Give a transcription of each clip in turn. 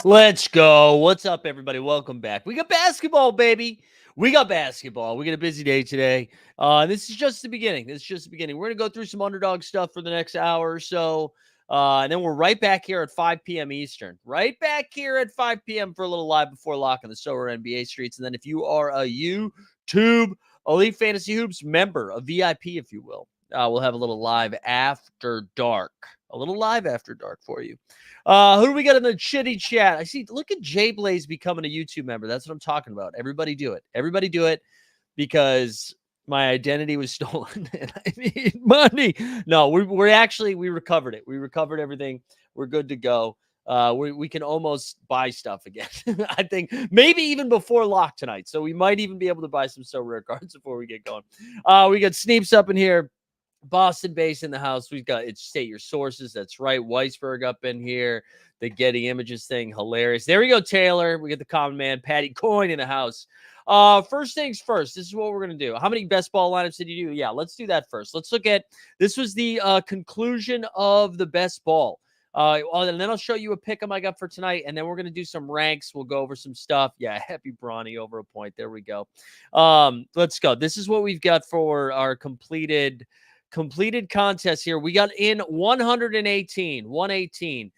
Let's go. What's up, everybody? Welcome back. We got basketball, baby. We got basketball. We got a busy day today. This is just the beginning. We're going to go through some underdog stuff for the next hour or so. And then we're right back here at 5 p.m. Eastern. Right back here at 5 p.m. for a little live before lock on the SORARE NBA streets. And then if you are a YouTube Elite Fantasy Hoops member, a VIP, if you will, we'll have a little live after dark. A little live after dark for you. Who do we got in the shitty chat? I see. Look at Jay Blaze becoming a YouTube member. That's what I'm talking about. Everybody do it. Everybody do it because my identity was stolen and I need money. No, we recovered it. We recovered everything. We're good to go. We can almost buy stuff again. I think maybe even before lock tonight. So we might even be able to buy some SORARE cards before we get going. We got Sneeps up in here. Boston base in the house. We've got It's State Your Sources. That's right. Weisberg up in here. The Getty Images thing. Hilarious. There we go, Taylor. We get the common man, Patty Coyne, in the house. First things first. This is what we're going to do. How many best ball lineups did you do? Yeah, let's do that first. Let's look at this was the conclusion of the best ball. And then I'll show you a pick 'em I got for tonight, and then we're going to do some ranks. We'll go over some stuff. Yeah, happy Bronny over a point. There we go. Let's go. This is what we've got for our completed contest here. We got in 118.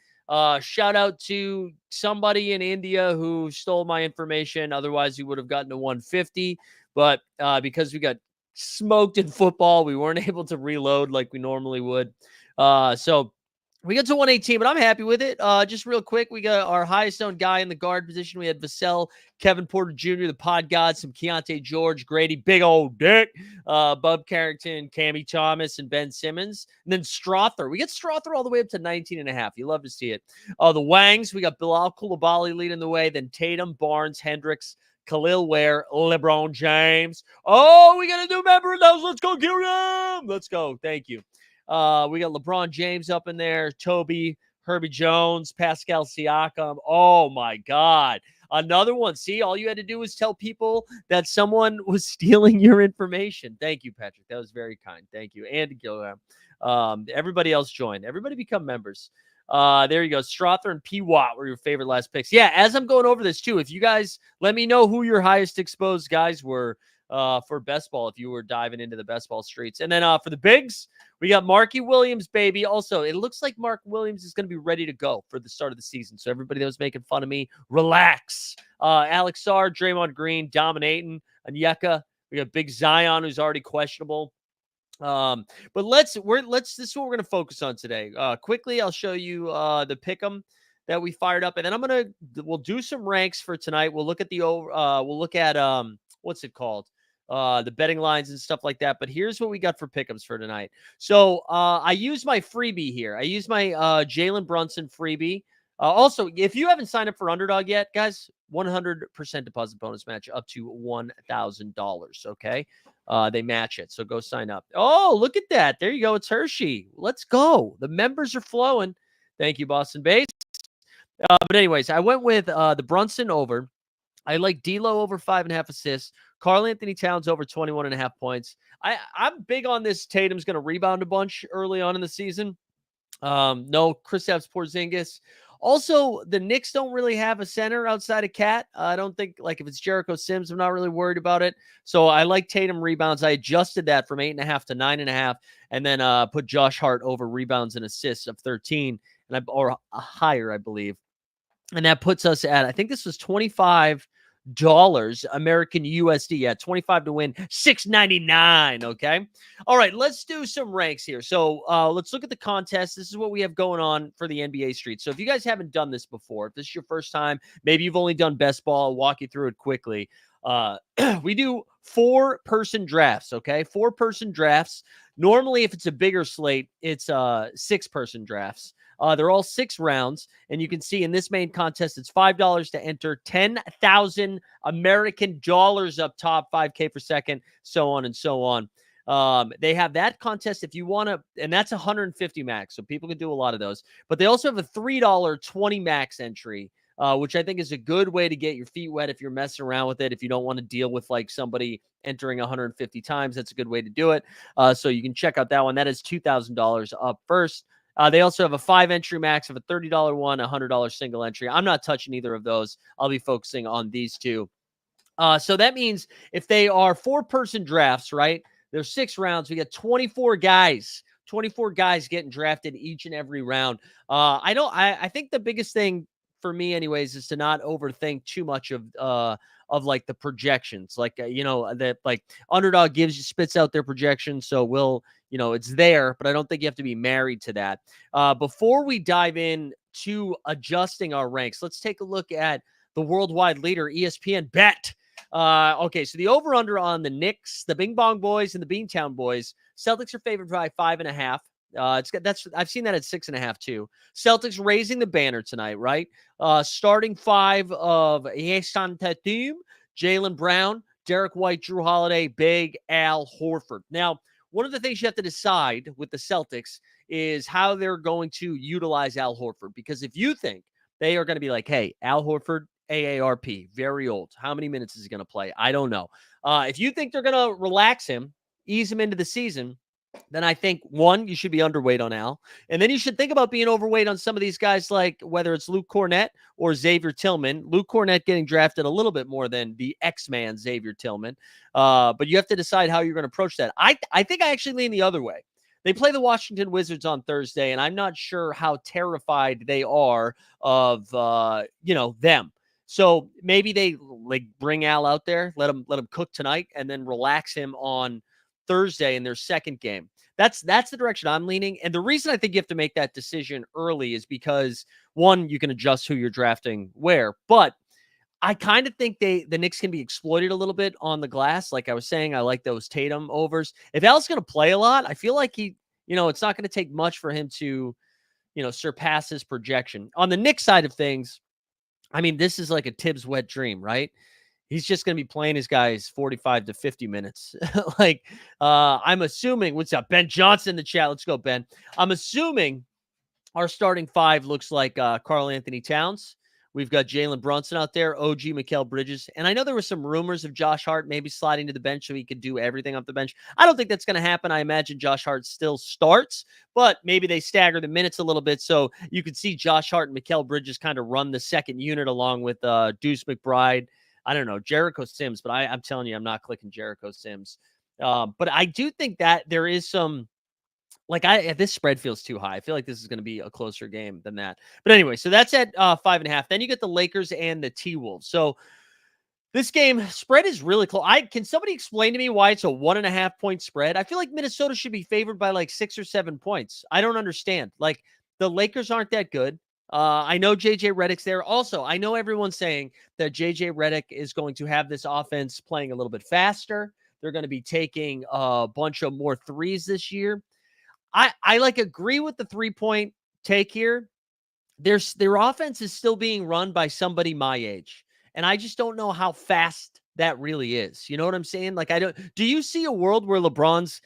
Shout out to somebody in India who stole my information. Otherwise, we would have gotten to 150. But because we got smoked in football, we weren't able to reload like we normally would. So we got to 118, but I'm happy with it. Just real quick, we got our highest owned guy in the guard position. We had Vassell, Kevin Porter Jr., the Pod God, some Keontae George, Grady, Big Old Dick, Bub Carrington, Cammie Thomas, and Ben Simmons. And then Strother. We get Strother all the way up to 19.5. You love to see it. The Wangs, we got Bilal Coulibaly leading the way. Then Tatum, Barnes, Hendricks, Khalil Ware, LeBron James. Oh, we got a new member in those. Let's go, Gilliam. Let's go. Thank you. We got LeBron James up in there, Toby, Herbie Jones, Pascal Siakam. Oh, my God. Another one. See, all you had to do was tell people that someone was stealing your information. Thank you, Patrick. That was very kind. Thank you. And Gilliam. Everybody else joined. Everybody become members. There you go. Strother and P. Watt were your favorite last picks. Yeah, as I'm going over this, too, if you guys let me know who your highest exposed guys were for best ball if you were diving into the best ball streets. And then for the bigs, we got Marky Williams, baby. Also, it looks like Mark Williams is going to be ready to go for the start of the season. So everybody that was making fun of me, relax. Alex Sarr, Draymond Green, dominating. Onyeka. We got Big Zion, who's already questionable. But this is what we're going to focus on today. Quickly, I'll show you the pick'em that we fired up, and then we'll do some ranks for tonight. We'll look at we'll look at what's it called? The betting lines and stuff like that. But here's what we got for pick'ems for tonight. So I use my freebie here. I use my Jalen Brunson freebie. Also, if you haven't signed up for Underdog yet, guys, 100% deposit bonus match up to $1,000. Okay. They match it. So go sign up. Oh, look at that. There you go. It's Hershey. Let's go. The members are flowing. Thank you, Boston Base. But anyways, I went with the Brunson over. I like D'Lo over 5.5 assists. Karl Anthony Towns over 21.5 points. I'm big on this. Tatum's going to rebound a bunch early on in the season. No Kristaps Porzingis. Also, the Knicks don't really have a center outside of Cat. I don't think, like, if it's Jericho Sims, I'm not really worried about it. So I like Tatum rebounds. I adjusted that from 8.5 to 9.5, and then put Josh Hart over rebounds and assists of 13, or higher, I believe. And that puts us at, I think this was $25 American USD. Yeah, 25 to win, $6.99. Okay. All right, let's do some ranks here. So let's look at the contest. This is what we have going on for the NBA street. So if you guys haven't done this before, if this is your first time, maybe you've only done best ball, I'll walk you through it quickly. We do 4-person drafts. Okay. 4-person drafts. Normally, if it's a bigger slate, it's 6-person drafts. They're all 6 rounds, and you can see in this main contest, it's $5 to enter, 10,000 American dollars up top, 5K per second, so on and so on. They have that contest if you want to, and that's 150 max, so people can do a lot of those. But they also have a $3 20 max entry, which I think is a good way to get your feet wet if you're messing around with it. If you don't want to deal with like somebody entering 150 times, that's a good way to do it. So you can check out that one. That is $2,000 up first. They also have a 5-entry max of a $30 one, a $100 single entry. I'm not touching either of those. I'll be focusing on these two. So that means if they are 4-person drafts, right? There's 6 rounds. We got 24 guys. 24 guys getting drafted each and every round. I think the biggest thing for me anyways is to not overthink too much of like the projections. Like that like Underdog spits out their projections, so it's there, but I don't think you have to be married to that. Before we dive in to adjusting our ranks, let's take a look at the worldwide leader, ESPN Bet. Okay, so the over-under on the Knicks, the Bing Bong Boys, and the Beantown Boys. Celtics are favored by 5.5. I've seen that at 6.5 too. Celtics raising the banner tonight, right? Starting 5 of Jason Tatum, Jaylen Brown, Derek White, Drew Holiday, Big Al Horford. Now, one of the things you have to decide with the Celtics is how they're going to utilize Al Horford, because if you think they are going to be like, hey, Al Horford, AARP, very old. How many minutes is he going to play? I don't know. If you think they're going to relax him, ease him into the season, then I think, one, you should be underweight on Al. And then you should think about being overweight on some of these guys, like whether it's Luke Cornett or Xavier Tillman. Luke Cornett getting drafted a little bit more than the X-Man Xavier Tillman. But you have to decide how you're going to approach that. I think I actually lean the other way. They play the Washington Wizards on Thursday, and I'm not sure how terrified they are of them. So maybe they like bring Al out there, let him cook tonight, and then relax him on Thursday in their second game. That's the direction I'm leaning. And the reason I think you have to make that decision early is because, one, you can adjust who you're drafting where, but I kind of think the Knicks can be exploited a little bit on the glass. Like I was saying, I like those Tatum overs. If Al's going to play a lot, I feel like it's not going to take much for him to, surpass his projection. On the Knicks side of things, I mean, this is like a Tibbs wet dream, right? He's just going to be playing his guys 45 to 50 minutes. I'm assuming, what's up? Ben Johnson in the chat. Let's go, Ben. I'm assuming our starting 5 looks like Karl Anthony Towns. We've got Jalen Brunson out there, OG Mikal Bridges. And I know there were some rumors of Josh Hart maybe sliding to the bench so he could do everything off the bench. I don't think that's going to happen. I imagine Josh Hart still starts, but maybe they stagger the minutes a little bit so you could see Josh Hart and Mikal Bridges kind of run the second unit along with Deuce McBride. I don't know, Jericho Sims, but I'm telling you, I'm not clicking Jericho Sims. But I do think that there is some, this spread feels too high. I feel like this is going to be a closer game than that. But anyway, so that's at 5.5. Then you get the Lakers and the T-Wolves. So this game spread is really close. Can somebody explain to me why it's a 1.5 point spread? I feel like Minnesota should be favored by like 6 or 7 points. I don't understand. Like, the Lakers aren't that good. I know JJ Redick's there. Also, I know everyone's saying that JJ Redick is going to have this offense playing a little bit faster. They're going to be taking a bunch of more threes this year. I agree with the 3-point take here. Their offense is still being run by somebody my age. And I just don't know how fast that really is. You know what I'm saying? Like, do you see a world where LeBron's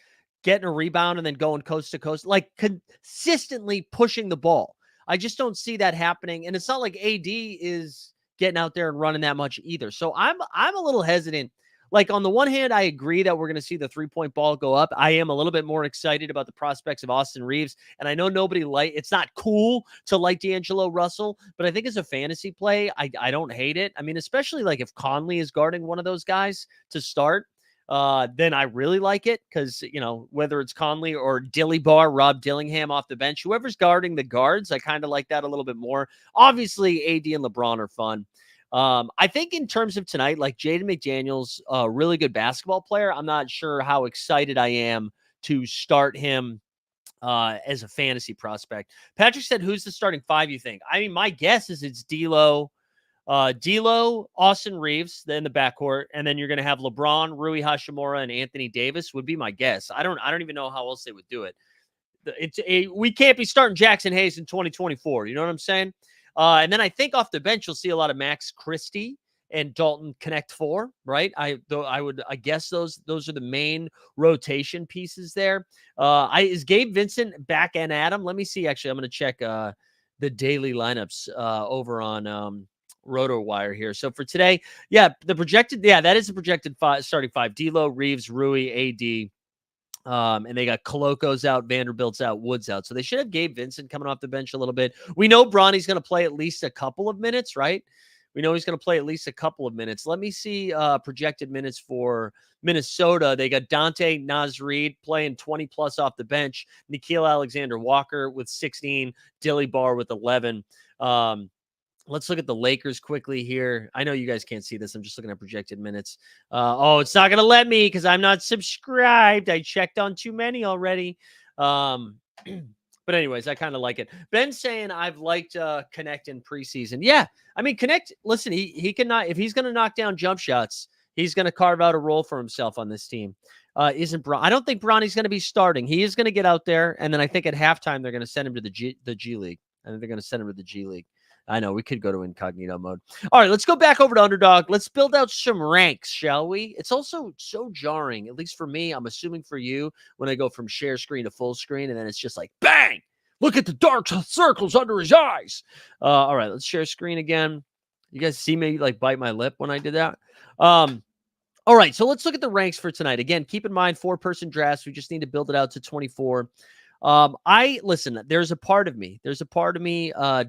getting a rebound and then going coast to coast, like consistently pushing the ball? I just don't see that happening. And it's not like AD is getting out there and running that much either. So I'm a little hesitant. Like, on the one hand, I agree that we're going to see the 3-point ball go up. I am a little bit more excited about the prospects of Austin Reeves. And I know it's not cool to like D'Angelo Russell, but I think as a fantasy play, I don't hate it. I mean, especially like if Conley is guarding one of those guys to start, then I really like it because, whether it's Conley or Rob Dillingham off the bench, whoever's guarding the guards, I kind of like that a little bit more. Obviously, AD and LeBron are fun. I think in terms of tonight, like Jaden McDaniels, a really good basketball player. I'm not sure how excited I am to start him as a fantasy prospect. Patrick said, who's the starting 5 you think? I mean, my guess is it's D'Lo, Austin Reeves in the backcourt, and then you're going to have LeBron, Rui Hachimura, and Anthony Davis would be my guess. I don't even know how else they would do it. We can't be starting Jackson Hayes in 2024. You know what I'm saying? And then I think off the bench, you'll see a lot of Max Christie and Dalton Connect 4, right? I guess those are the main rotation pieces there. Is Gabe Vincent back and Adam? Let me see. Actually, I'm going to check the daily lineups over on RotoWire here. So for today, that is the projected starting 5. D'Lo, Reeves, Rui, AD. And they got Coloco's out, Vanderbilt's out, Woods out. So they should have Gabe Vincent coming off the bench a little bit. We know Bronny's going to play at least a couple of minutes, right? We know he's going to play at least a couple of minutes. Let me see projected minutes for Minnesota. They got Dante Naz Reid playing 20 plus off the bench. Nikhil Alexander Walker with 16. Dilly Barr with 11. Let's look at the Lakers quickly here. I know you guys can't see this. I'm just looking at projected minutes. It's not going to let me because I'm not subscribed. I checked on too many already. But anyways, I kind of like it. Ben's saying I've liked Connect in preseason. Yeah, I mean, Connect, listen, he cannot, if he's going to knock down jump shots, he's going to carve out a role for himself on this team. I don't think Bronny's going to be starting. He is going to get out there, and then I think at halftime they're going to send him to the G League. I think they're going to send him to the G League. I know we could go to incognito mode. All right, let's go back over to Underdog. Let's build out some ranks, shall we? It's also so jarring, at least for me. I'm assuming for you, when I go from share screen to full screen, and then it's just like, bang! Look at the dark circles under his eyes. All right, let's share screen again. You guys see me like bite my lip when I did that? All right, so let's look at the ranks for tonight. Again, keep in mind 4-person drafts. We just need to build it out to 24. Listen, there's a part of me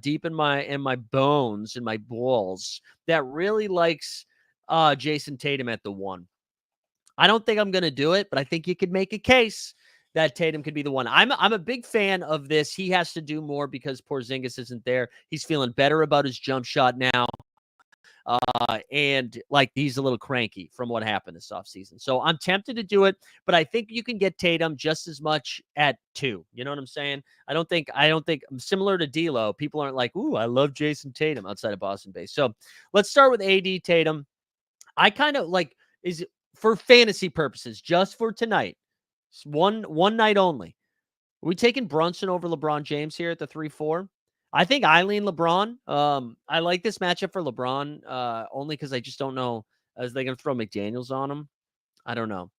deep in my bones, in my balls, that really likes Jason Tatum at the 1. I don't think I'm going to do it, but I think you could make a case that Tatum could be the 1. I'm a big fan of this. He has to do more because Porzingis isn't there. He's feeling better about his jump shot now. And like he's a little cranky from what happened this offseason. So I'm tempted to do it, but I think you can get Tatum just as much at 2. You know what I'm saying? I don't think similar to D'Lo, people aren't like, ooh, I love Jason Tatum outside of Boston base. So let's start with AD Tatum. I kind of like is for fantasy purposes, just for tonight. One night only. Are we taking Brunson over LeBron James here at the 3-4? I think I lean LeBron. I like this matchup for LeBron only because I just don't know. Is they going to throw McDaniels on him? I don't know.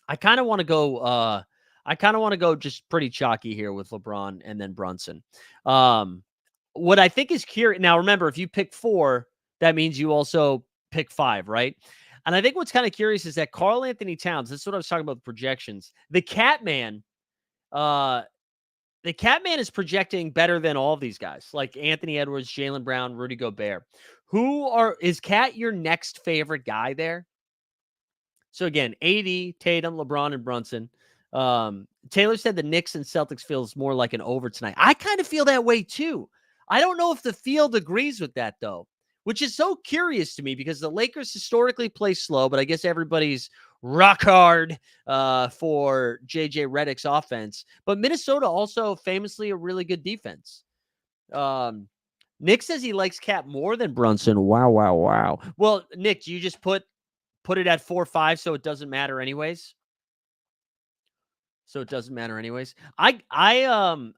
I kind of want to go just pretty chalky here with LeBron and then Brunson. What I think is curious. Now, remember, if you pick 4, that means you also pick 5, right? And I think what's kind of curious is that Karl Anthony Towns, this is what I was talking about, the projections. The Catman is projecting better than all of these guys, like Anthony Edwards, Jaylen Brown, Rudy Gobert. Is Cat your next favorite guy there? So again, AD, Tatum, LeBron, and Brunson. Taylor said the Knicks and Celtics feels more like an over tonight. I kind of feel that way too. I don't know if the field agrees with that though, which is so curious to me because the Lakers historically play slow, but I guess everybody's rock hard for JJ Redick's offense. But Minnesota also famously a really good defense. Nick says he likes Cat more than Brunson. Wow. Well, Nick, do you just put it at 4-5 so it doesn't matter anyways? I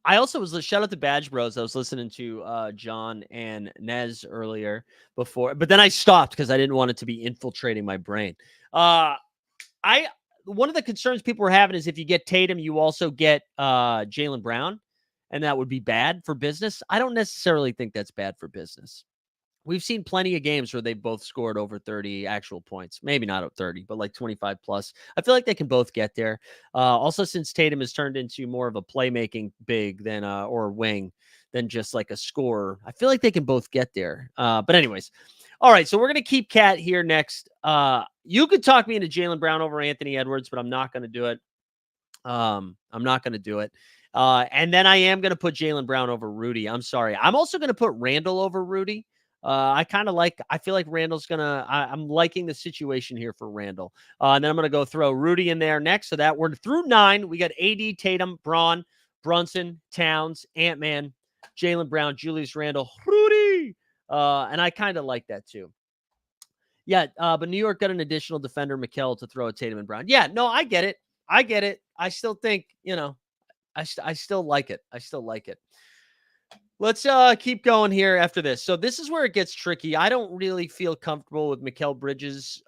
also was shout out to Badge Bros. I was listening to John and Nez earlier before, but then I stopped because I didn't want it to be infiltrating my brain. One of the concerns people were having is if you get Tatum, you also get Jaylen Brown, and that would be bad for business. I don't necessarily think that's bad for business. We've seen plenty of games where they've both scored over 30 actual points. Maybe not 30, but like 25 plus. I feel like they can both get there. Also, since Tatum has turned into more of a playmaking big than or wing than just like a scorer, I feel like they can both get there. But anyways, all right. So we're going to keep Cat here next. You could talk me into Jaylen Brown over Anthony Edwards, but I'm not going to do it. And then I am going to put Jaylen Brown over Rudy. I'm sorry. I'm also going to put Randall over Rudy. I feel like Randall's I'm liking the situation here for Randall. And then I'm going to go throw Rudy in there next. So that we're through 9. We got AD, Tatum, Braun, Brunson, Towns, Ant-Man, Jaylen Brown, Julius Randle, Rudy. And I kind of like that too. Yeah. But New York got an additional defender, Mikal, to throw at Tatum and Brown. Yeah, no, I get it. I still think, I still like it. Let's keep going here after this. So this is where it gets tricky. I don't really feel comfortable with Mikal Bridges.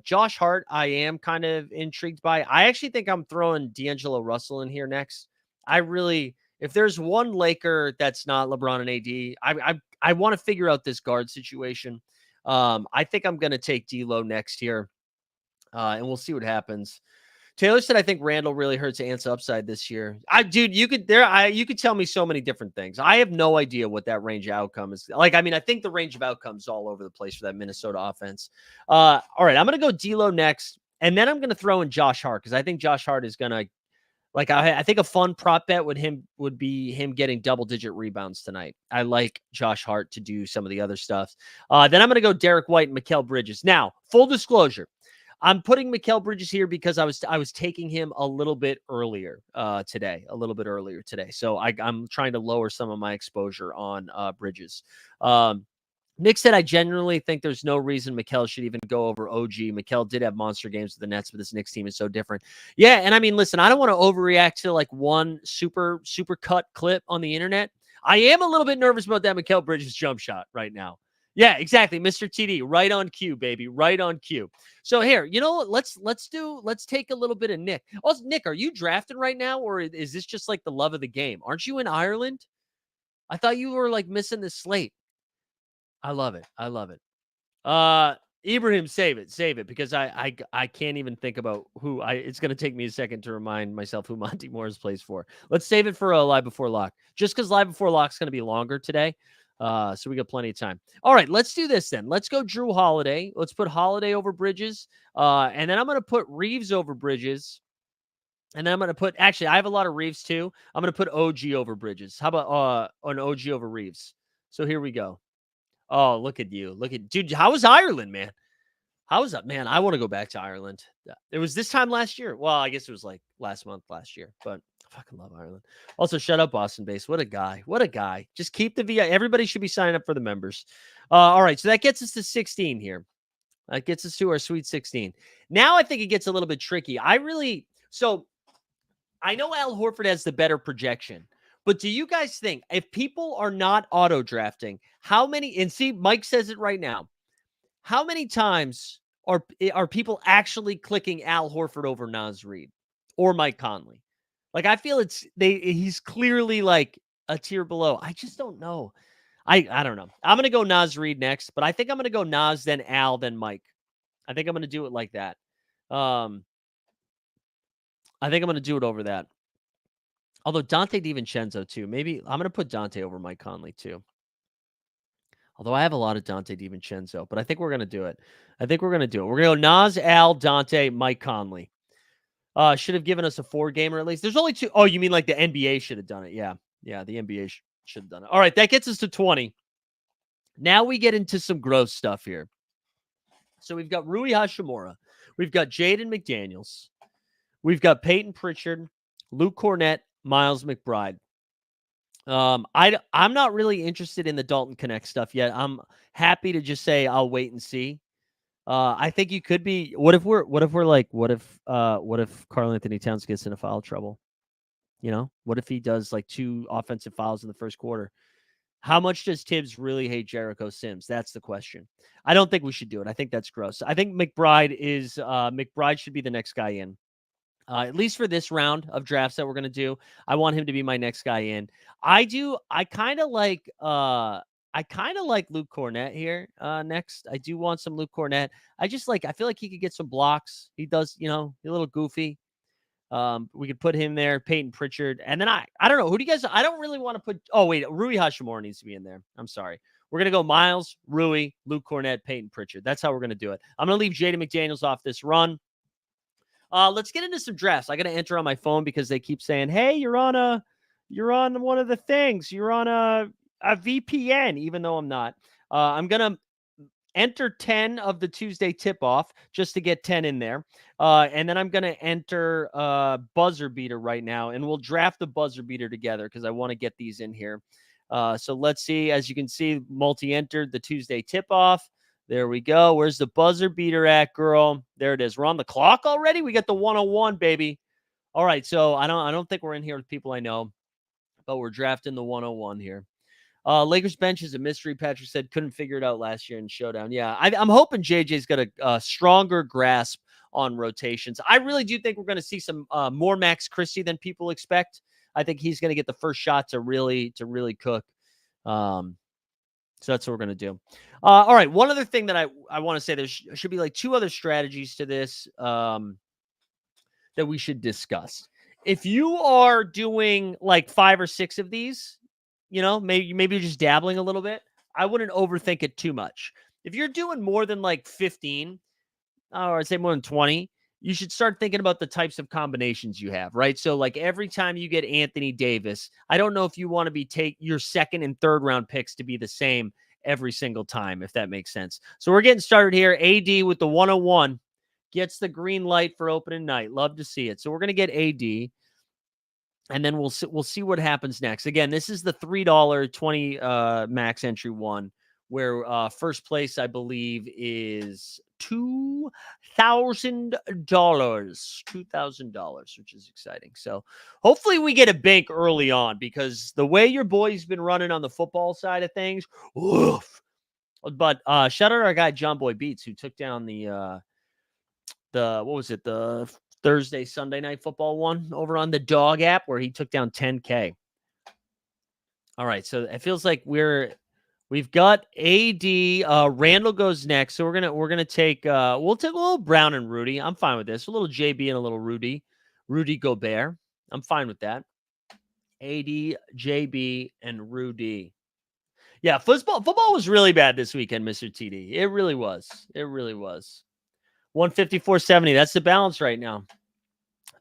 Josh Hart, I am kind of intrigued by. I actually think I'm throwing D'Angelo Russell in here next. If there's one Laker that's not LeBron and AD, I want to figure out this guard situation. I think I'm going to take D'Lo next here, and we'll see what happens. Taylor said, I think Randall really hurts Ant's upside this year. Dude, you could tell me so many different things. I have no idea what that range of outcome is. Like, I mean, I think the range of outcomes all over the place for that Minnesota offense. All right, I'm going to go D'Lo next, and then I'm going to throw in Josh Hart because I think Josh Hart is going to, like, I think a fun prop bet would be him getting double-digit rebounds tonight. I like Josh Hart to do some of the other stuff. Then I'm going to go Derek White and Mikal Bridges. Now, full disclosure, I'm putting Mikal Bridges here because I was taking him a little bit earlier today. So I'm trying to lower some of my exposure on Bridges. Nick said, I genuinely think there's no reason Mikal should even go over OG. Mikal did have monster games with the Nets, but this Knicks team is so different. Yeah, and I mean, listen, I don't want to overreact to like one super cut clip on the internet. I am a little bit nervous about that Mikal Bridges jump shot right now. Yeah, exactly. Mr. TD, right on cue, baby. Right on cue. So here, you know what? Let's take a little bit of Nick. Also, Nick, are you drafting right now, or is this just like the love of the game? Aren't you in Ireland? I thought you were like missing the slate. I love it. I love it. Ibrahim, save it, because I can't even think about who it's going to take me a second to remind myself who Monty Morris plays for. Let's save it for a live before lock, just because live before lock is going to be longer today. So we got plenty of time. All right, let's do this then. Let's go Drew Holiday. Let's put Holiday over Bridges. And then I'm going to put Reeves over Bridges. And then I'm going to put, actually, I have a lot of Reeves too. I'm going to put OG over Bridges. How about an OG over Reeves? So here we go. Oh, look at you. Dude, how was Ireland, man? How was that, man? I want to go back to Ireland. It was this time last year. Well, I guess it was like last year, but I fucking love Ireland. Also, shut up, Boston base. What a guy. What a guy. Just keep the VI. Everybody should be signing up for the members. All right. So that gets us to 16 here. That gets us to our Sweet 16. Now I think it gets a little bit tricky. So I know Al Horford has the better projection. But do you guys think if people are not auto drafting, how many, and see, Mike says it right now, how many times are people actually clicking Al Horford over Naz Reid or Mike Conley? Like, I feel he's clearly like a tier below. I just don't know. I don't know. I'm going to go Naz Reid next, but I think I'm going to go Naz, then Al, then Mike. I think I'm going to do it like that. I think I'm going to do it over that. Although Dante DiVincenzo too. Maybe I'm going to put Dante over Mike Conley too. Although I have a lot of Dante DiVincenzo, but I think we're going to do it. We're going to go Naz, Al, Dante, Mike Conley. Should have given us a 4-gamer at least. There's only 2. Oh, you mean like the NBA should have done it? Yeah. Yeah, the NBA should have done it. All right, that gets us to 20. Now we get into some gross stuff here. So we've got Rui Hachimura. We've got Jaden McDaniels. We've got Peyton Pritchard, Luke Cornett, Miles McBride. I'm not really interested in the Dalton Connect stuff yet. I'm happy to just say I'll wait and see. I think you could be. What if Karl Anthony Towns gets into foul trouble? You know, what if he does like 2 offensive fouls in the first quarter? How much does Tibbs really hate Jericho Sims? That's the question. I don't think we should do it. I think that's gross. I think McBride should be the next guy in. At least for this round of drafts that we're going to do. I want him to be my next guy in. I kind of like Luke Cornett here next. I do want some Luke Cornett. I feel like he could get some blocks. He does, a little goofy. We could put him there, Peyton Pritchard. And then I don't know. Who do you guys, I don't really want to put, Rui Hachimura needs to be in there. I'm sorry. We're going to go Miles, Rui, Luke Cornett, Peyton Pritchard. That's how we're going to do it. I'm going to leave Jaden McDaniels off this run. Let's get into some drafts. I got to enter on my phone because they keep saying, "Hey, you're on one of the things. You're on a VPN," even though I'm not. I'm gonna enter 10 of the Tuesday tip off just to get 10 in there, and then I'm gonna enter buzzer beater right now, and we'll draft the buzzer beater together because I want to get these in here. So let's see. As you can see, multi entered the Tuesday tip off. There we go. Where's the buzzer beater at, girl? There it is. We're on the clock already. We got the 101, baby. All right. So I don't think we're in here with people I know, but we're drafting the 101 here. Lakers bench is a mystery. Patrick said couldn't figure it out last year in Showdown. Yeah, I'm hoping JJ's got a stronger grasp on rotations. I really do think we're going to see some more Max Christie than people expect. I think he's going to get the first shot to really cook. So that's what we're going to do. All right. One other thing that I want to say, there should be like 2 other strategies to this. that we should discuss. If you are doing like 5 or 6 of these, maybe you're just dabbling a little bit, I wouldn't overthink it too much. If you're doing more than like 15, or I'd say more than 20, you should start thinking about the types of combinations you have, right? So like every time you get Anthony Davis, I don't know if you want to take your second and third round picks to be the same every single time, if that makes sense. So we're getting started here. AD with the 101 gets the green light for opening night. Love to see it. So we're going to get AD, and then we'll see what happens next. Again, this is the $3.20 max entry one, where first place, I believe, is $2,000. $2,000, which is exciting. So hopefully we get a bank early on, because the way your boy's been running on the football side of things, oof. But shout out our guy John Boy Beats, who took down the what was it, the Thursday, Sunday night football one over on the Dog app, where he took down 10K. All right, so it feels like we've got AD. Randall goes next, so we're gonna take we'll take a little Brown and Rudy. I'm fine with this. A little JB and a little Rudy Gobert. I'm fine with that. AD, JB, and Rudy. Yeah, football was really bad this weekend, Mr. TD. It really was. 154.70. That's the balance right now.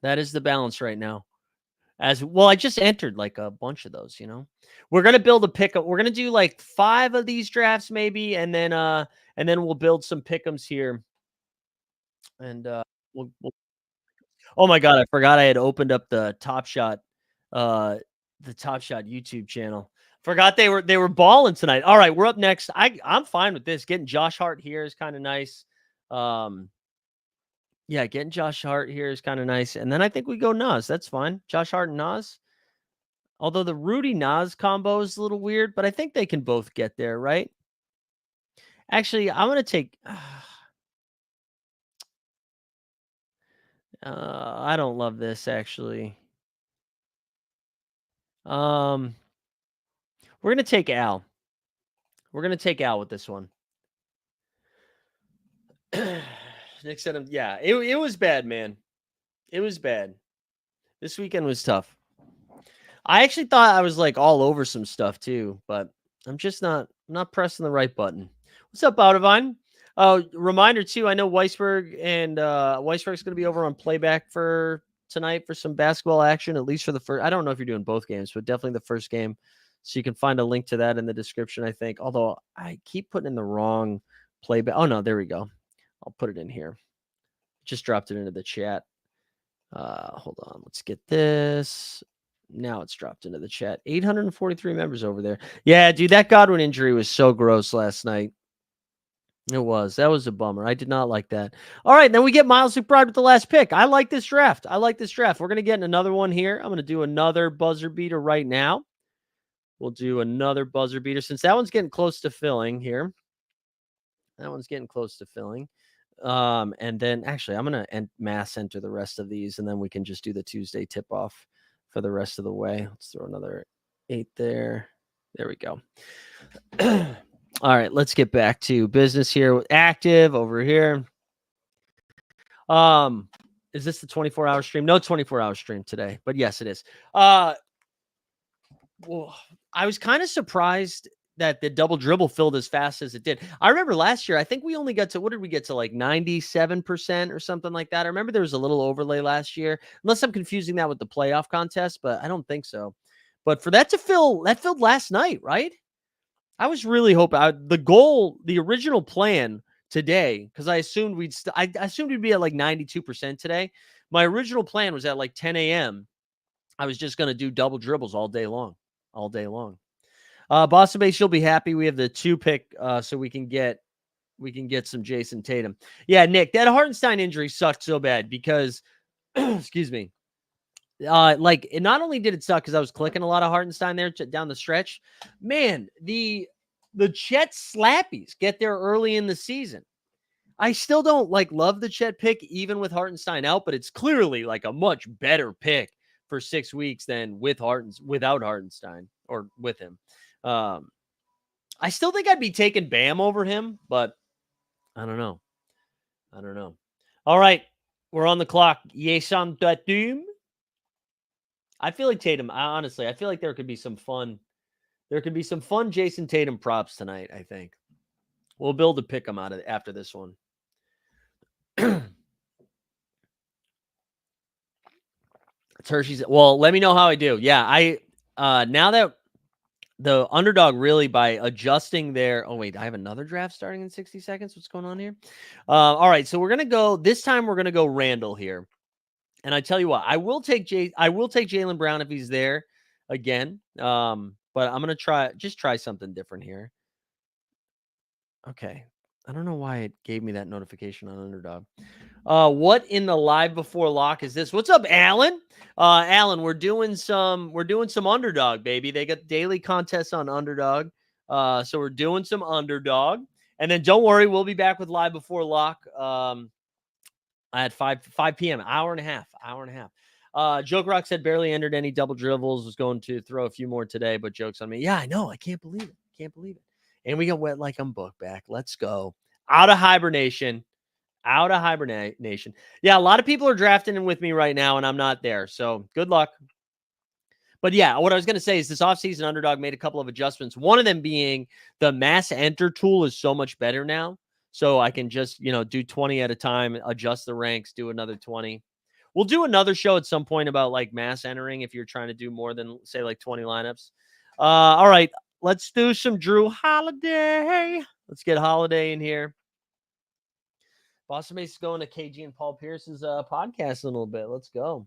That is the balance right now. As well, I just entered like a bunch of those, We're going to build a pickup. We're going to do like 5 of these drafts maybe, and then we'll build some pick'ems here. And we'll oh my God, I forgot I had opened up the Top Shot YouTube channel. Forgot they were balling tonight. All right, we're up next. I'm fine with this. Getting Josh Hart here is kind of nice. Yeah, getting Josh Hart here is kind of nice. And then I think we go Nas. That's fine. Josh Hart and Nas. Although the Rudy Nas combo is a little weird, but I think they can both get there, right? Actually, I'm going to take... I don't love this, actually. We're going to take Al. We're going to take Al with this one. Nick said, yeah, it was bad, man. It was bad. This weekend was tough. I actually thought I was like all over some stuff too, but I'm just not pressing the right button. What's up, Audivine? Reminder too, I know Weisberg's going to be over on playback for tonight for some basketball action, at least for the first. I don't know if you're doing both games, but definitely the first game. So you can find a link to that in the description, I think. Although I keep putting in the wrong playback. Oh no, there we go. I'll put it in here. Just dropped it into the chat. Hold on. Let's get this. Now it's dropped into the chat. 843 members over there. Yeah, dude, that Godwin injury was so gross last night. It was. That was a bummer. I did not like that. All right, then we get Miles McBride with the last pick. I like this draft. We're going to get another one here. I'm going to do another buzzer beater right now. We'll do another buzzer beater since that one's getting close to filling here. And then actually, I'm going to mass enter the rest of these, and then we can just do the Tuesday tip off for the rest of the way. Let's throw another 8 there. There we go. All right, let's get back to business here with active over here. Is this the 24-hour stream? No 24-hour stream today, but yes, it is. Well, I was kind of surprised that the double dribble filled as fast as it did. I remember last year, I think we only got to, what did we get to, like 97% or something like that? I remember there was a little overlay last year, unless I'm confusing that with the playoff contest, but I don't think so. But for that to fill, that filled last night, right? I was really hoping the original plan today, because I assumed I assumed we'd be at like 92% today. My original plan was at like 10 a.m. I was just going to do double dribbles all day long. Boston Base, you'll be happy. We have the 2 pick, so we can get some Jason Tatum. Yeah, Nick, that Hartenstein injury sucked so bad because, excuse me. Like, it not only did it suck because I was clicking a lot of Hartenstein there down the stretch. Man, the Chet slappies get there early in the season. I still don't love the Chet pick, even with Hartenstein out, but it's clearly like a much better pick for 6 weeks than without Hartenstein or with him. I still think I'd be taking Bam over him, but I don't know. All right. We're on the clock. Yesam Tatum. I feel like Tatum. Honestly, I feel like there could be some fun. There could be some fun Jason Tatum props tonight. I think we'll build a pick 'em out of after this one. It's Hershey's. Well, let me know how I do. Yeah, now that the underdog really by adjusting their. Oh wait, I have another draft starting in 60 seconds. What's going on here? All right, so we're gonna go this time. We're gonna go Randall here, and I tell you what, I will take Jaylen Brown if he's there again. But I'm gonna try something different here. Okay, I don't know why it gave me that notification on Underdog. What in the live before lock is this? What's up, Alan? Alan, we're doing some Underdog, baby. They got daily contests on Underdog. So we're doing some Underdog. And then don't worry, we'll be back with live before lock at 5 p.m. Hour and a half. Joke Rock said barely entered any double dribbles, was going to throw a few more today, but jokes on me. Yeah, I know. I can't believe it. And we got wet like I'm book back. Let's go. Out of hibernation. Yeah, a lot of people are drafting in with me right now, and I'm not there. So good luck. But yeah, what I was going to say is this offseason Underdog made a couple of adjustments. One of them being the mass enter tool is so much better now. So I can just, do 20 at a time, adjust the ranks, do another 20. We'll do another show at some point about like mass entering if you're trying to do more than say like 20 lineups. All right, let's do some Drew Holiday. Let's get Holiday in here. Boston Base is going to KG and Paul Pierce's podcast in a little bit. Let's go.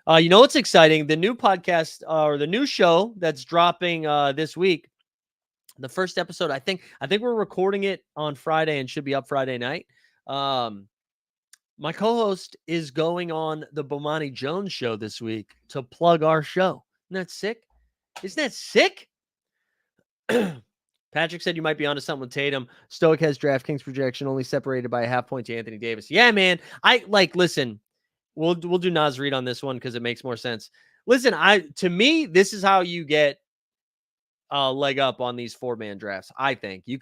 You know what's exciting? The new podcast or the new show that's dropping this week. The first episode, I think we're recording it on Friday and should be up Friday night. My co-host is going on the Bomani Jones show this week to plug our show. Isn't that sick? Isn't that sick? Patrick said you might be onto something with Tatum. Stoic has DraftKings projection only separated by a half point to Anthony Davis. Yeah, man. Listen, we'll do Nas Reed on this one because it makes more sense. Listen, to me, this is how you get a leg up on these 4-man drafts. I think you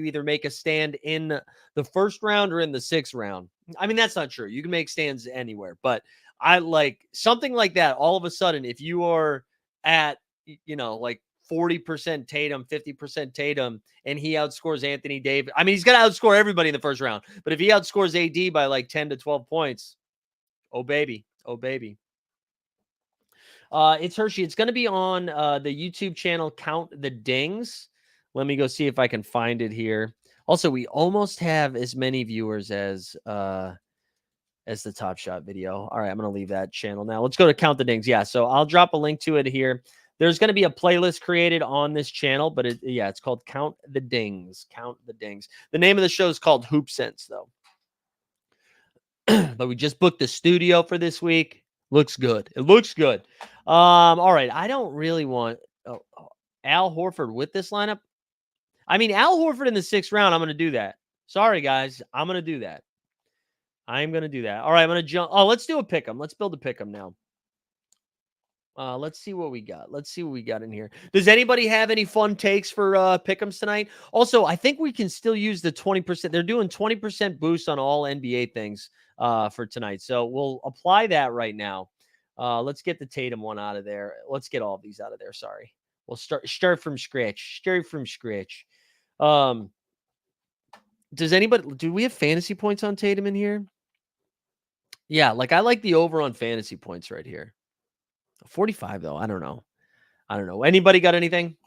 either make a stand in the first round or in the 6th round. I mean, that's not true. You can make stands anywhere, but I like something like that. All of a sudden, if you are at, like 40% Tatum, 50% Tatum, and he outscores Anthony Davis. I mean, he's going to outscore everybody in the first round, but if he outscores AD by like 10 to 12 points, oh, baby. It's Hershey. It's going to be on the YouTube channel Count the Dings. Let me go see if I can find it here. Also, we almost have as many viewers as the Top Shot video. All right, I'm going to leave that channel now. Let's go to Count the Dings. Yeah, so I'll drop a link to it here. There's going to be a playlist created on this channel, but it's called Count the Dings. Count the Dings. The name of the show is called Hoop Sense, though. But we just booked the studio for this week. Looks good. It looks good. All right. I don't really want Al Horford with this lineup. I mean, Al Horford in the 6th round, I'm going to do that. Sorry, guys. I'm going to do that. I'm going to do that. All right. I'm going to jump. Oh, let's do a pick 'em. Let's build a pick 'em now. Let's see what we got. Let's see what we got in here. Does anybody have any fun takes for pick'ems tonight? Also, I think we can still use the 20%. They're doing 20% boost on all NBA things for tonight. So we'll apply that right now. Let's get the Tatum one out of there. Let's get all of these out of there. Sorry. We'll start from scratch. Do we have fantasy points on Tatum in here? Yeah, like I like the over on fantasy points right here. 45 though. I don't know. Anybody got anything?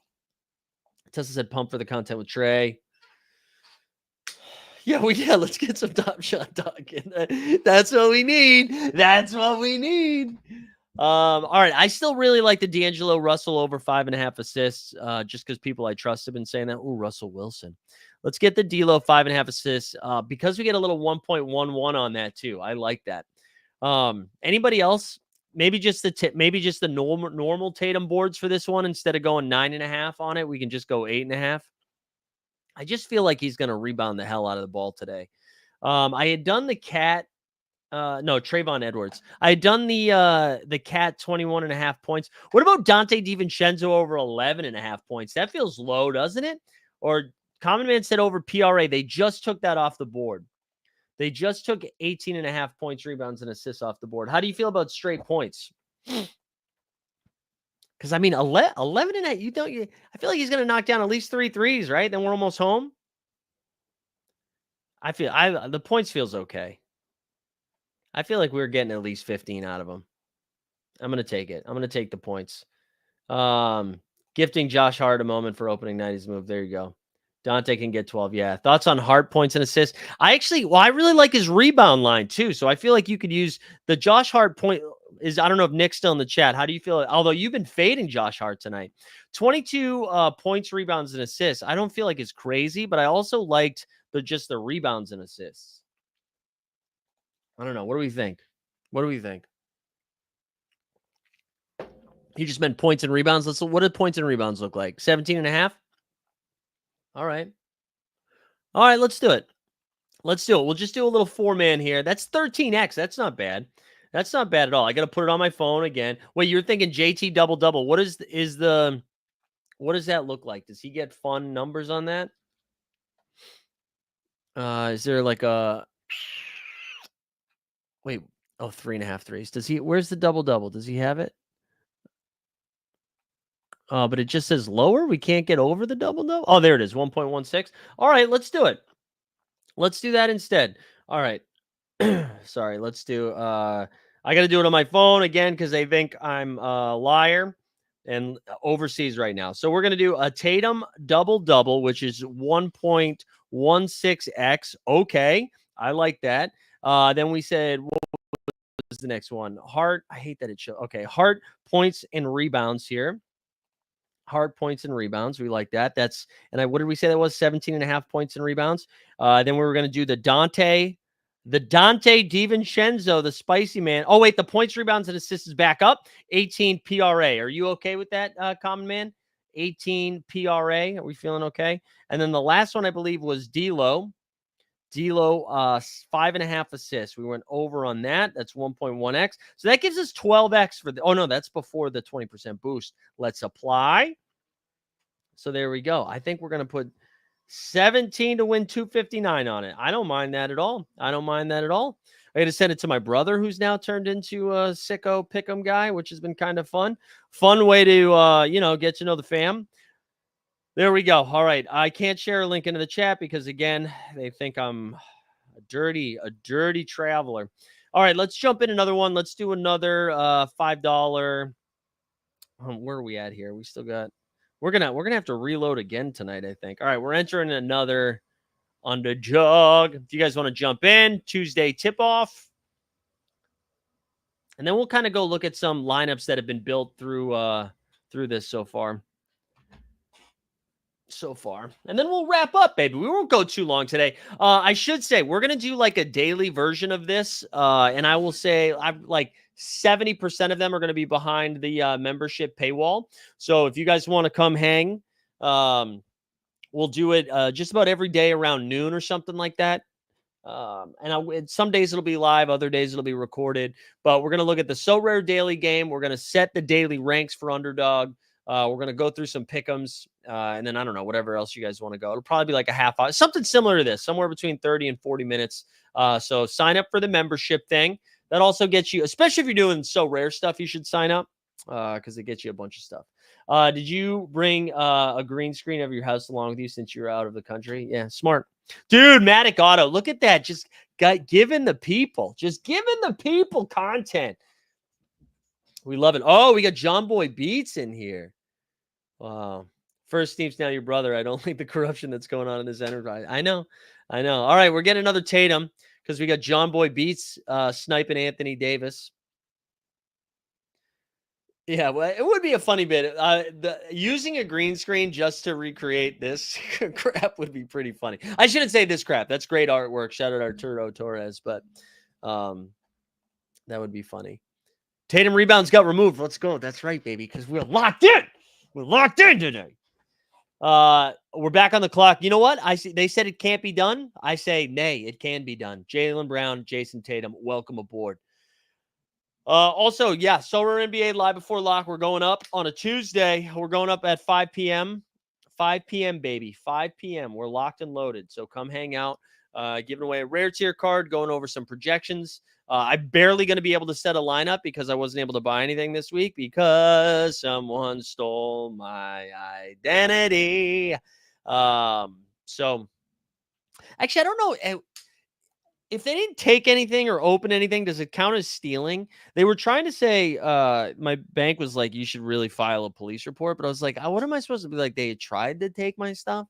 Tessa said pump for the content with Trey. Yeah, let's get some Top Shot talk in. That's what we need. All right. I still really like the D'Angelo Russell over 5.5 assists. Just because people I trust have been saying that. Ooh, Russell Wilson. Let's get the D'Lo 5.5 assists. Because we get a little 1.11 on that too. I like that. Anybody else? Maybe just the normal Tatum boards for this one instead of going 9.5 on it. We can just go 8.5. I just feel like he's going to rebound the hell out of the ball today. I had done the Cat. Trayvon Edwards. I had done the Cat 21.5 points. What about Dante DiVincenzo over 11.5 points? That feels low, doesn't it? Or Common Man said over PRA. They just took that off the board. They just took 18.5 points, rebounds, and assists off the board. How do you feel about straight points? Because, I mean, 11 and 8, I feel like he's going to knock down at least 3 threes, right? Then we're almost home. The points feels okay. I feel like we're getting at least 15 out of him. I'm going to take it. I'm going to take the points. Gifting Josh Hart a moment for opening night. His move. There you go. Dante can get 12. Yeah. Thoughts on Hart points and assists? I really like his rebound line too. So I feel like you could use the Josh Hart point. I don't know if Nick's still in the chat. How do you feel? Although you've been fading Josh Hart tonight. 22 points, rebounds, and assists. I don't feel like it's crazy, but I also liked the rebounds and assists. I don't know. What do we think? He just meant points and rebounds. What did points and rebounds look like? 17.5? All right. Let's do it. We'll just do a little 4-man here. That's 13x. That's not bad. That's not bad at all. I got to put it on my phone again. Wait, you're thinking JT double-double. What does that look like? Does he get fun numbers on that? Is there like a... Wait. Oh, 3.5 threes. Where's the double-double? Does he have it? But it just says lower. We can't get over the double-double. Oh, there it is. 1.16. All right, let's do it. Let's do that instead. All right. Sorry, let's do I got to do it on my phone again because they think I'm a liar and overseas right now. So we're going to do a Tatum double-double, which is 1.16x. Okay, I like that. Then we said, what was the next one? Hart. I hate that it shows. Okay, Hart points and rebounds here. Hard points and rebounds. We like that. What did we say that was? 17.5 points and rebounds. Then we were going to do the Dante DiVincenzo, the spicy man. Oh, wait, the points, rebounds, and assists is back up. 18 PRA. Are you okay with that, common man? 18 PRA. Are we feeling okay? And then the last one, I believe, was D'Lo. 5.5 assists. We went over on that. That's 1.1x. So that gives us 12x for that's before the 20% boost. Let's apply. So there we go. I think we're going to put 17 to win 259 on it. I don't mind that at all. I got to send it to my brother, who's now turned into a sicko pick'em guy, which has been kind of fun. Fun way to, get to know the fam. There we go. All right. I can't share a link into the chat because, again, they think I'm a dirty traveler. All right. Let's jump in another one. Let's do another $5. Where are we at here? We still got... We're gonna have to reload again tonight, I think. All right. We're entering another Underdog. If you guys want to jump in, Tuesday tip-off. And then we'll kind of go look at some lineups that have been built through this so far. And then we'll wrap up, baby. We won't go too long today. I should say we're going to do like a daily version of this. And I will say I'm like 70% of them are going to be behind the membership paywall. So if you guys want to come hang, we'll do it just about every day around noon or something like that. And some days it'll be live, other days it'll be recorded. But we're going to look at the SORARE daily game. We're going to set the daily ranks for Underdog. We're going to go through some pick'ems, and then I don't know, whatever else you guys want to go. It'll probably be like a half hour, something similar to this, somewhere between 30 and 40 minutes. So sign up for the membership thing. That also gets you, especially if you're doing SORARE stuff, you should sign up because it gets you a bunch of stuff. Did you bring a green screen of your house along with you since you're out of the country? Yeah, smart. Dude, Matic Auto, look at that. Just giving the people content. We love it. Oh, we got John Boy Beats in here. Wow. First Steve's now your brother. I don't like the corruption that's going on in this enterprise. I know. All right, we're getting another Tatum because we got John Boy Beats sniping Anthony Davis. Yeah, well, it would be a funny bit. Using a green screen just to recreate this crap would be pretty funny. I shouldn't say this crap. That's great artwork. Shout out Arturo Torres, but that would be funny. Tatum rebounds got removed. Let's go. That's right, baby, because we're locked in. We're locked in today. We're back on the clock. You know what? They said it can't be done. I say, nay, it can be done. Jaylen Brown, Jason Tatum, welcome aboard. Also, yeah, SORARE NBA live before lock. We're going up on a Tuesday. We're going up at 5 p.m. 5 p.m., baby. 5 p.m. We're locked and loaded. So come hang out. Giving away a rare tier card, going over some projections. I'm barely going to be able to set a lineup because I wasn't able to buy anything this week because someone stole my identity. So actually, I don't know if they didn't take anything or open anything. Does it count as stealing? They were trying to say, my bank was like, you should really file a police report, but I was like, what am I supposed to be like? They tried to take my stuff.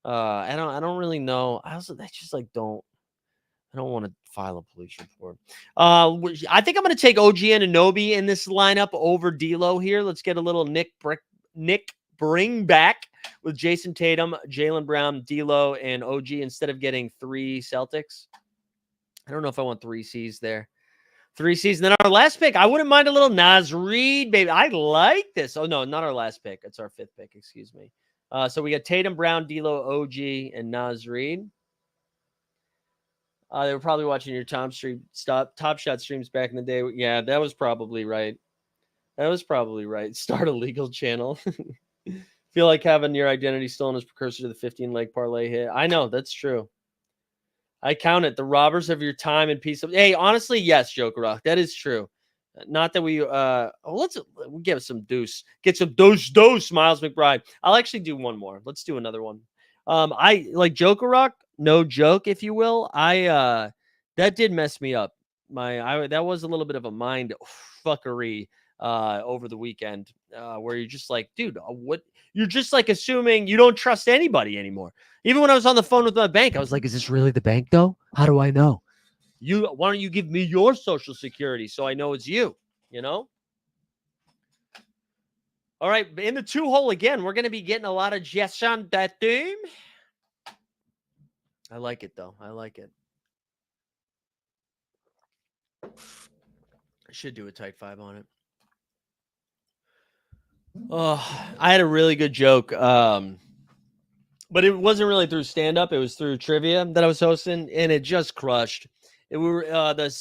I don't really know. I just like I don't want to file a police report. I think I'm going to take OG Anunoby in this lineup over D'Lo here. Let's get a little Nick bring back with Jason Tatum, Jaylen Brown, D'Lo, and OG instead of getting 3 Celtics. I don't know if I want 3 C's there. 3 C's. And then our last pick, I wouldn't mind a little Naz Reid, baby. I like this. Oh, no, not our last pick. It's our 5th pick. Excuse me. So we got Tatum, Brown, D'Lo, OG, and Naz Reid. They were probably watching your Top Shot streams back in the day. Yeah, that was probably right. Start a legal channel. Feel like having your identity stolen is precursor to the 15-leg parlay hit. I know, that's true. I count it. The robbers of your time and peace of... Hey, honestly, yes, Joker Rock. That is true. Not that we... let's give some deuce. Get some dose, Miles McBride. I'll actually do one more. Let's do another one. I like Joker Rock. No joke, if you will. That did mess me up. That was a little bit of a mind fuckery over the weekend, where you're just like, dude, what? You're just like assuming you don't trust anybody anymore. Even when I was on the phone with my bank, I was like, is this really the bank though? How do I know? Why don't you give me your social security so I know it's you? You know? All right, in the 2-hole again, we're going to be getting a lot of Jason Tatum. I like it, though. I like it. I should do a tight 5 on it. Oh, I had a really good joke. But it wasn't really through stand-up. It was through trivia that I was hosting, and it just crushed. We were the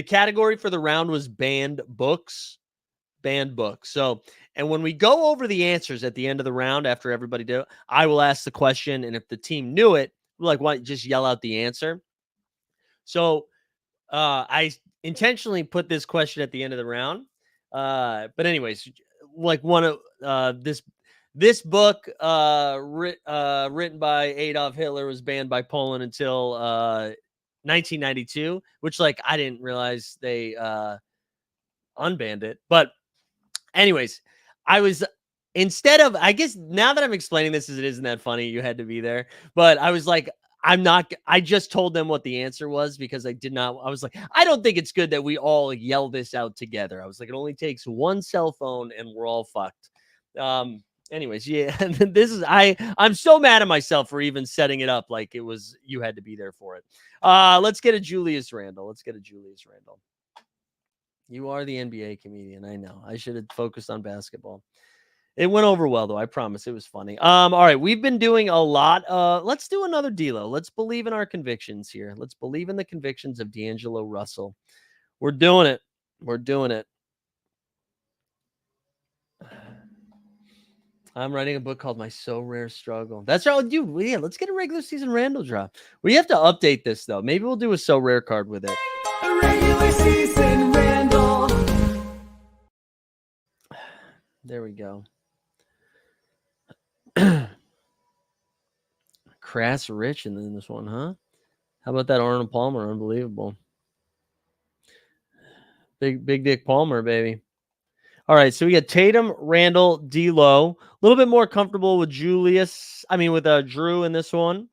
category for the round was banned books. So, and when we go over the answers at the end of the round, after everybody do it, I will ask the question, and if the team knew it, like, why just yell out the answer? So, I intentionally put this question at the end of the round. But anyways, like one of this book written by Adolf Hitler was banned by Poland until 1992, which like I didn't realize they unbanned it. But anyways, I guess now that I'm explaining this, it isn't that funny. You had to be there. But I was like, I just told them what the answer was because I was like, I don't think it's good that we all yell this out together. I was like, it only takes one cell phone and we're all fucked. Anyways, yeah, I'm so mad at myself for even setting it up like it was, you had to be there for it. Let's get a Julius Randle. You are the NBA comedian. I know. I should have focused on basketball. It went over well, though. I promise it was funny. All right. We've been doing a lot. Let's do another D'Lo. Let's believe in our convictions here. Let's believe in the convictions of D'Angelo Russell. We're doing it. I'm writing a book called My So Rare Struggle. That's right, dude. Yeah, let's get a regular season Randall drop. We have to update this, though. Maybe we'll do a So Rare card with it. A regular season Randall. There we go. Crass Rich in this one, huh? How about that Arnold Palmer? Unbelievable. Big Dick Palmer, baby. All right, so we got Tatum, Randall, D'Lo. A little bit more comfortable with Drew in this one.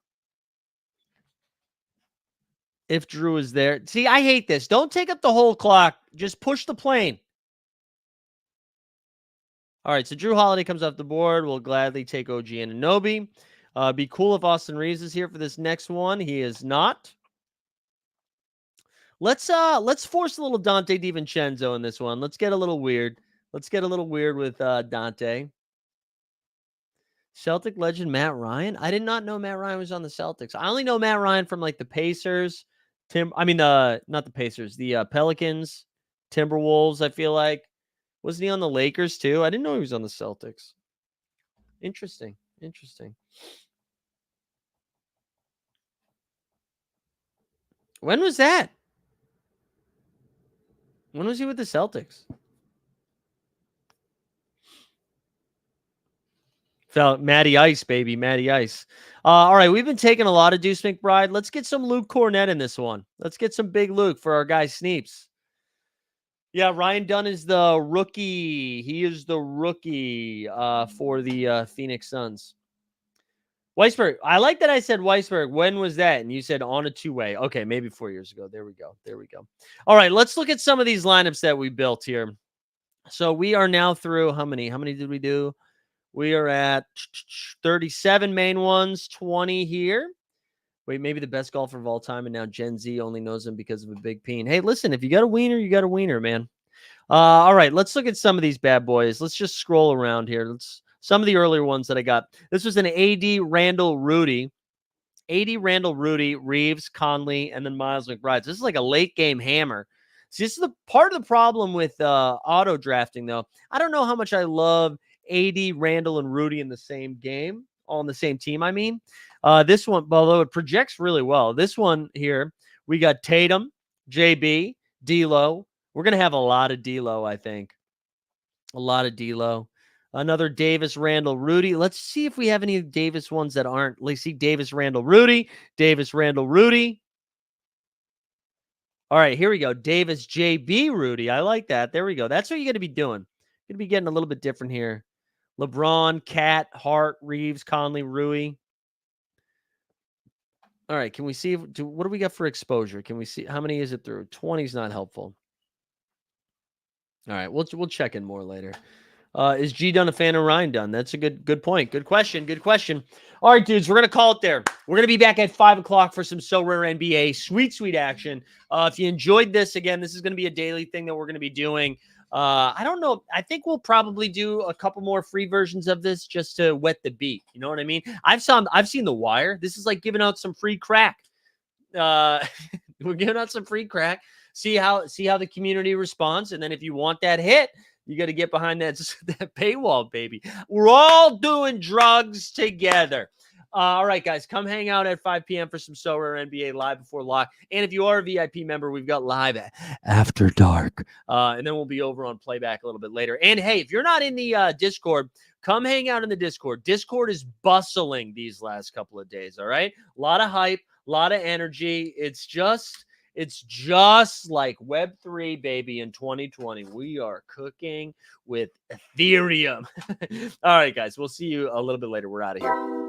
If Drew is there. See, I hate this. Don't take up the whole clock. Just push the plane. All right, so Drew Holiday comes off the board. We'll gladly take OG Anunoby. Be cool if Austin Reeves is here for this next one. He is not. Let's force a little Dante DiVincenzo in this one. Let's get a little weird. With Dante. Celtic legend Matt Ryan. I did not know Matt Ryan was on the Celtics. I only know Matt Ryan from like the Pacers. Not the Pacers. The Pelicans, Timberwolves. I feel like wasn't he on the Lakers too? I didn't know he was on the Celtics. Interesting. Interesting. When was that? When was he with the Celtics? Felt Matty Ice, baby. Matty Ice. All right, we've been taking a lot of Deuce McBride. Let's get some Luke Cornett in this one. Let's get some big Luke for our guy Sneeps. Yeah, Ryan Dunn is the rookie. He is the rookie for the Phoenix Suns. Weisberg. I like that I said Weisberg. When was that? And you said on a two-way. Okay, maybe 4 years ago. There we go. There we go. All right, let's look at some of these lineups that we built here. So we are now through how many? How many did we do? We are at 37 main ones, 20 here. Wait, maybe the best golfer of all time, and now Gen Z only knows him because of a big peen. Hey, listen, if you got a wiener, you got a wiener, man. All right, let's look at some of these bad boys. Let's just scroll around here. Some of the earlier ones that I got. This was an AD Randall Rudy. AD Randall Rudy, Reeves, Conley, and then Miles McBride. So this is like a late game hammer. See, this is the part of the problem with auto drafting, though. I don't know how much I love AD, Randall, and Rudy in the same game, all on the same team. I mean, this one, although it projects really well, this one here, we got Tatum, JB, D'Lo. We're going to have a lot of D'Lo, I think. A lot of D'Lo. Another Davis, Randall, Rudy. Let's see if we have any Davis ones that aren't. Let's see Davis, Randall, Rudy. Davis, Randall, Rudy. All right, here we go. Davis, JB, Rudy. I like that. There we go. That's what you're going to be doing. Going to be getting a little bit different here. LeBron, Cat, Hart, Reeves, Conley, Rui. All right, can we see what do we got for exposure? Can we see how many is it through? 20 is not helpful. All right, we'll check in more later. Is G Dunn a fan of Ryan Dunn? That's a good point. Good question. Good question. All right, dudes, we're gonna call it there. We're gonna be back at 5:00 for some SORARE NBA. Sweet action. If you enjoyed this, again, this is gonna be a daily thing that we're gonna be doing. I don't know. I think we'll probably do a couple more free versions of this just to wet the beat. You know what I mean? I've seen The Wire. This is like giving out some free crack. We're giving out some free crack. See how the community responds, and then if you want that hit, you got to get behind that paywall, baby. We're all doing drugs together. All right, guys, come hang out at 5 p.m. for some SORARE NBA live before lock. And if you are a VIP member, we've got live after dark. And then we'll be over on playback a little bit later. And hey, if you're not in the Discord, come hang out in the Discord. Discord is bustling these last couple of days, all right? A lot of hype, a lot of energy. It's just like Web3, baby, in 2020. We are cooking with Ethereum. All right, guys, we'll see you a little bit later. We're out of here.